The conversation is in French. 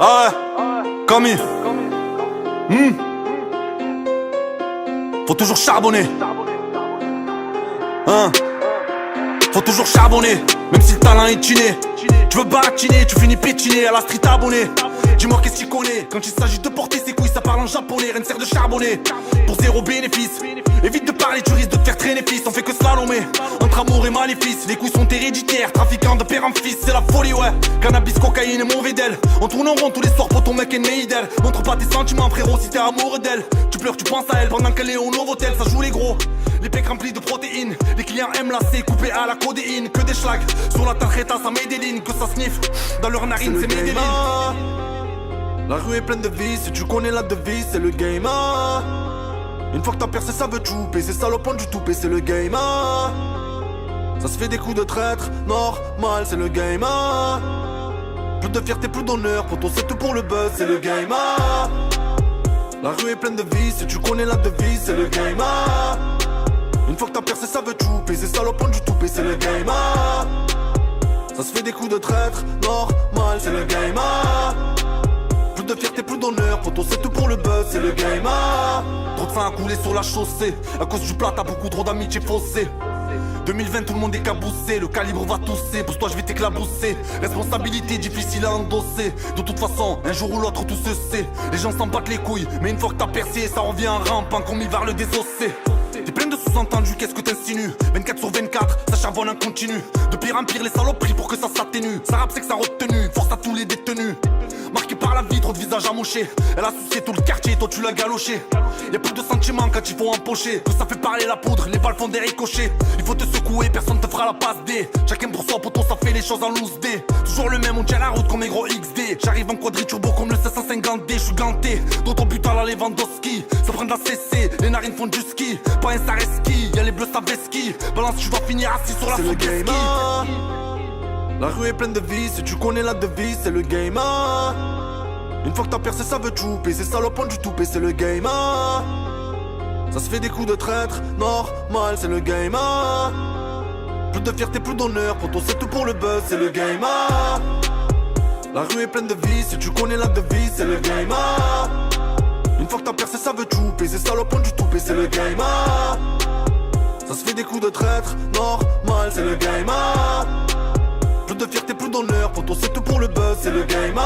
Ah ouais, Camille. Faut toujours charbonner. Hein. Faut toujours charbonner, même si le talent est chiné. Tu veux baratiner, tu finis pétiner à la street abonné. Dis-moi qu'est-ce qu'il connaît. Quand il s'agit de porter ses couilles, ça parle en japonais. Rien ne sert de charbonner pour zéro bénéfice. Évite de parler, tu risques de te faire traîner fils. On fait que slalomer entre amour et maléfice. Les couilles sont héréditaires, trafiquants de père en fils. C'est la folie, ouais. Cannabis, cocaïne et mauvais d'elle. On tourne en rond tous les soirs pour ton mec ennemi d'elle. Montre pas tes sentiments, frérot, si t'es amoureux d'elle. Tu pleures, tu penses à elle pendant qu'elle est au Novotel. Ça joue les gros, les pecs remplis de protéines. Les clients aiment la C, coupé à la codéine. Que des schlags sur la tarjeta, ça met des lignes. Que ça sniffe dans leur narine, c'est mes délines. La rue est pleine de vices, si tu connais la devise, c'est le game. Une fois que t'as percé, ça veut te chouper. C'est salopant du toupé, c'est le game. Ça se fait des coups de traître, normal, c'est le game. Plus de fierté, plus d'honneur, pour toi c'est tout pour le buzz, c'est le game. La rue est pleine de vices, si tu connais la devise, c'est le game. Une fois que t'as percé, ça veut te chouper. C'est salopant du toupé, c'est le game. Ça se fait des coups de traître, normal, c'est le game. Plus de fierté, plus d'honneur, pour toi c'est tout pour le buzz, c'est le game. Trop de sang a coulé sur la chaussée. À cause du plat, t'as beaucoup trop d'amitié faussée. 2020, tout le monde est caboussé, le calibre va tousser. Pour toi, je vais t'éclabousser. Responsabilité difficile à endosser. De toute façon, un jour ou l'autre, tout se sait. Les gens s'en battent les couilles, mais une fois que t'as percé, ça revient en rampant comme il va le désossé. T'es plein de sous-entendus, qu'est-ce que t'insinues? 24 sur 24, ça charbonne en continu. De pire en pire, les saloperies pour que ça s'atténue. Ça rappe, c'est que ça retenue, force à tous les détenus. Marqué par la vie, trop de visages amochés. Elle a soucié tout le quartier, toi tu l'as galoché. Y'a plus de sentiments quand il faut empocher. Que ça fait parler la poudre, les balles font des ricochets. Il faut te secouer, personne te fera la passe D. Chacun pour soi, pour toi ça fait les choses en loose D. Toujours le même, on tient la route comme les gros XD. J'arrive en quadri-turbo comme le 750D. J'suis ganté, dans ton butin la Lewandowski. Ça prend de la CC, les narines font du ski. Pas un Sareski, y'a les bleus Saveski. Balance, tu vas finir assis sur la faute de ski. La rue est pleine de vices, si tu connais la devise, c'est le game. Une fois que t'as percé, ça veut te chouper. C'est salopant du toupé, c'est le game. Ça se fait des coups de traître, normal, c'est le game. Plus de fierté, plus d'honneur, pour toi c'est tout pour le buzz, c'est le game. La rue est pleine de vices, si tu connais la devise, c'est le game. Une fois que t'as percé, ça veut te chouper. C'est salopant du toupé, c'est le game. Ça se fait des coups de traître, normal, c'est le game. Plus de fierté, plus d'honneur, pour toi c'est tout pour le buzz, c'est le game.